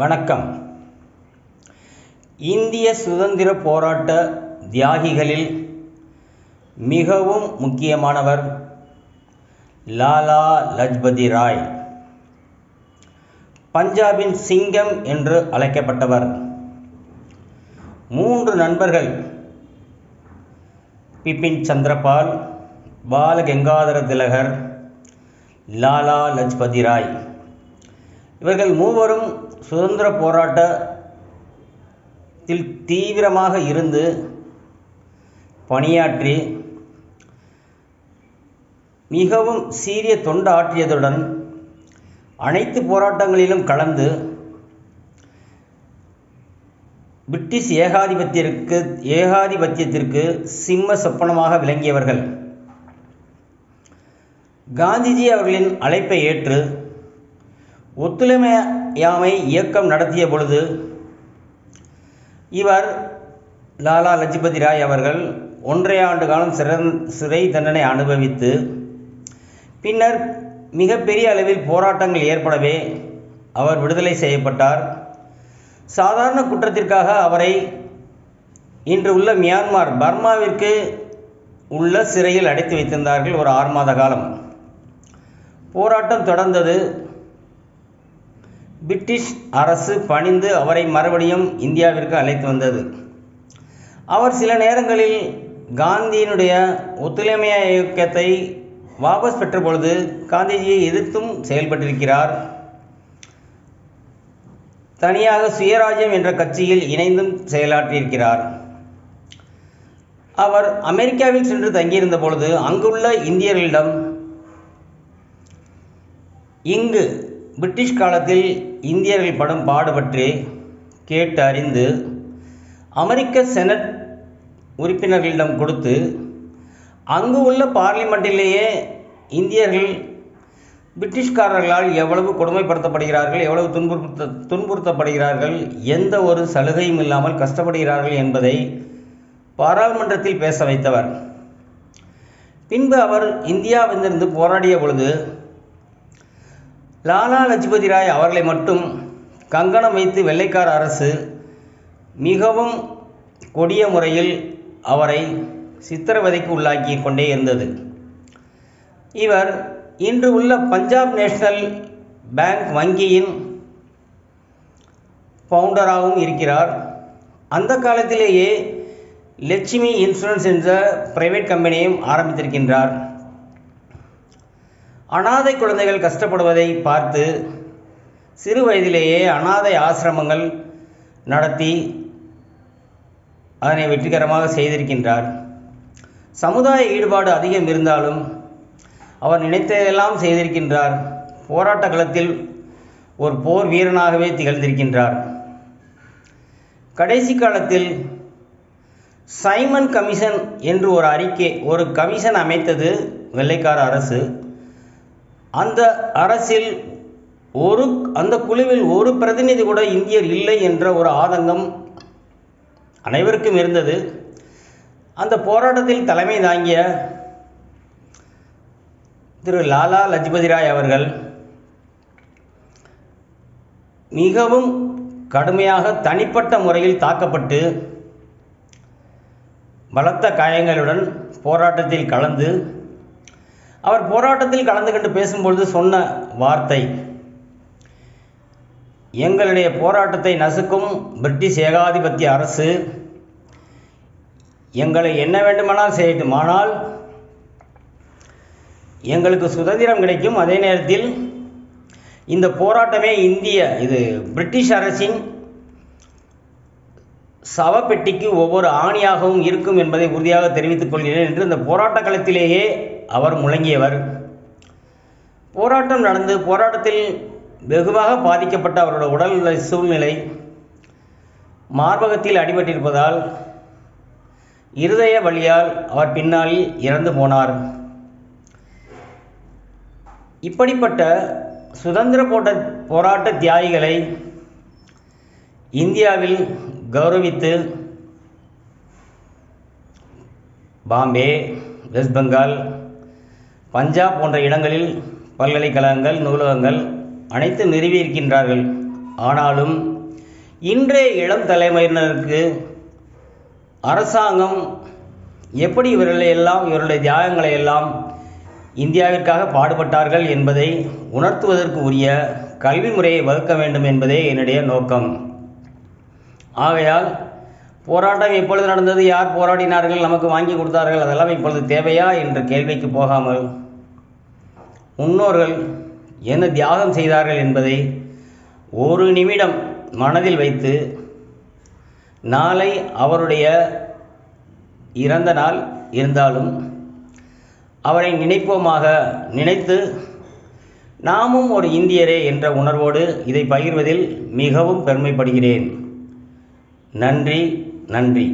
வணக்கம். இந்திய சுதந்திர போராட்ட தியாகிகளில் மிகவும் முக்கியமானவர் லாலா லஜ்பதி ராய். பஞ்சாபின் சிங்கம் என்று அழைக்கப்பட்டவர். 3 நண்பர்கள், பிபின் சந்திரபால், பால கங்காதர திலகர், லாலா லஜ்பதி ராய். இவர்கள் மூவரும் சுதந்திர போராட்டத்தில் தீவிரமாக இருந்து பணியாற்றி மிகவும் சீரிய தொண்டு ஆற்றியதுடன் அனைத்து போராட்டங்களிலும் கலந்து பிரிட்டிஷ் ஏகாதிபத்தியத்திற்கு சிம்ம சொப்பனமாக விளங்கியவர்கள். காந்திஜி அவர்களின் அழைப்பை ஏற்று ஒத்துழையாமை இயக்கம் நடத்திய பொழுது இவர் லாலா லஜ்பதி ராய் அவர்கள் 1.5 ஆண்டு காலம் சிறை தண்டனை அனுபவித்து பின்னர் மிகப்பெரிய அளவில் போராட்டங்கள் ஏற்படவே அவர் விடுதலை செய்யப்பட்டார். சாதாரண குற்றத்திற்காக அவரை இன்று உள்ள மியான்மர், பர்மாவிற்கு உள்ள சிறையில் அடைத்து வைத்திருந்தார்கள். ஒரு 6 மாத காலம் போராட்டம் தொடர்ந்தது. பிரிட்டிஷ் அரசு பணிந்து அவரை மறுபடியும் இந்தியாவிற்கு அழைத்து வந்தது. அவர் சில நேரங்களில் காந்தியினுடைய ஒத்துழைமை இயக்கத்தை வாபஸ் பெற்ற பொழுது காந்திஜியை எதிர்த்தும் செயல்பட்டிருக்கிறார். தனியாக சுயராஜ்யம் என்ற கட்சியில் இணைந்தும் செயலாற்றியிருக்கிறார். அவர் அமெரிக்காவில் சென்று தங்கியிருந்த பொழுது அங்குள்ள இந்தியர்களிடம் இங்கு பிரிட்டிஷ் காலத்தில் இந்தியர்கள் படும் பாடு பற்றி கேட்டு அறிந்து அமெரிக்க செனட் உறுப்பினர்களிடம் கொடுத்து அங்கு உள்ள பார்லிமெண்ட்டிலேயே இந்தியர்கள் பிரிட்டிஷ்காரர்களால் எவ்வளவு கொடுமைப்படுத்தப்படுகிறார்கள், எவ்வளவு துன்புறுத்தப்படுகிறார்கள், எந்த ஒரு சலுகையும் இல்லாமல் கஷ்டப்படுகிறார்கள் என்பதை பாராளுமன்றத்தில் பேச வைத்தவர். பின்பு அவர் இந்தியாவிலிருந்து போராடிய பொழுது லாலா லஜ்பதி ராய் அவர்களை மட்டும் கங்கணம் வைத்து வெள்ளைக்கார அரசு மிகவும் கொடிய முறையில் அவரை சித்திரவதைக்கு உள்ளாக்கி கொண்டே இருந்தது. இவர் இன்று உள்ள பஞ்சாப் நேஷனல் பேங்க் வங்கியின் ஃபவுண்டராகவும் இருக்கிறார். அந்த காலத்திலேயே லட்சுமி இன்சூரன்ஸ் என்ற பிரைவேட் கம்பெனியையும் ஆரம்பித்திருக்கின்றார். அனாதை குழந்தைகள் கஷ்டப்படுவதை பார்த்து சிறு வயதிலேயே அனாதை ஆசிரமங்கள் நடத்தி அதனை வெற்றிகரமாக செய்திருக்கின்றார். சமுதாய ஈடுபாடு அதிகம் இருந்தாலும் அவர் நினைத்ததெல்லாம் செய்திருக்கின்றார். போராட்ட களத்தில் ஒரு போர் வீரனாகவே திகழ்ந்திருக்கின்றார். கடைசி காலத்தில் சைமன் கமிஷன் என்று ஒரு கமிஷன் அமைத்தது வெள்ளைக்கார அரசு. அந்த அரசில் அந்த குழுவில் ஒரு பிரதிநிதி கூட இந்தியர் இல்லை என்ற ஒரு ஆதங்கம் அனைவருக்கும் இருந்தது. அந்த போராட்டத்தில் தலைமை தாங்கிய திரு லாலா லஜ்பதி ராய் அவர்கள் மிகவும் கடுமையாக தனிப்பட்ட முறையில் தாக்கப்பட்டு பலத்த காயங்களுடன் போராட்டத்தில் கலந்து அவர் போராட்டத்தில் கலந்து கொண்டு பேசும்பொழுது சொன்ன வார்த்தை, எங்களுடைய போராட்டத்தை நசுக்கும் பிரிட்டிஷ் ஏகாதிபத்திய அரசு எங்களை என்ன வேண்டுமானால் செய்யட்டும், ஆனால் எங்களுக்கு சுதந்திரம் கிடைக்கும். அதே நேரத்தில் இந்த போராட்டமே இது பிரிட்டிஷ் அரசின் சவப்பெட்டிக்கு ஒவ்வொரு ஆணியாகவும் இருக்கும் என்பதை உறுதியாக தெரிவித்துக் கொள்கிறேன் என்று இந்த போராட்ட களத்திலேயே அவர் முழங்கியவர். போராட்டம் நடந்து போராட்டத்தில் வெகுவாக பாதிக்கப்பட்ட அவருடைய உடல்நிலை சூழ்நிலை மார்பகத்தில் அடிபட்டிருப்பதால் இருதய வலியால் அவர் பின்னால் இறந்து போனார். இப்படிப்பட்ட சுதந்திர போராட்ட தியாகிகளை இந்தியாவில் கௌரவித்து பாம்பே, வெஸ்ட் பெங்கால், பஞ்சாப் போன்ற இடங்களில் பல்கலைக்கழகங்கள், நூலகங்கள் அனைத்தும் நிறுவியிருக்கின்றார்கள். ஆனாலும் இன்றைய இளம் தலைமுறையினருக்கு அரசாங்கம் எப்படி இவருடைய தியாகங்களை எல்லாம் இந்தியாவிற்காக பாடுபட்டார்கள் என்பதை உணர்த்துவதற்கு உரிய கல்வி முறையை வகுக்க வேண்டும் என்பதே என்னுடைய நோக்கம். ஆகையால் போராட்டம் எப்பொழுது நடந்தது, யார் போராடினார்கள், நமக்கு வாங்கி கொடுத்தார்கள், அதெல்லாம் இப்பொழுது தேவையா என்ற கேள்விக்கு போகாமல் முன்னோர்கள் என்ன தியாகம் செய்தார்கள் என்பதை ஒரு நிமிடம் மனதில் வைத்து நாளை அவருடைய இறந்த நாள் இருந்தாலும் அவரை நினைப்போமாக நினைத்து நாமும் ஒரு இந்தியரே என்ற உணர்வோடு இதை பகிர்வதில் மிகவும் பெருமைப்படுகிறேன். நன்றி.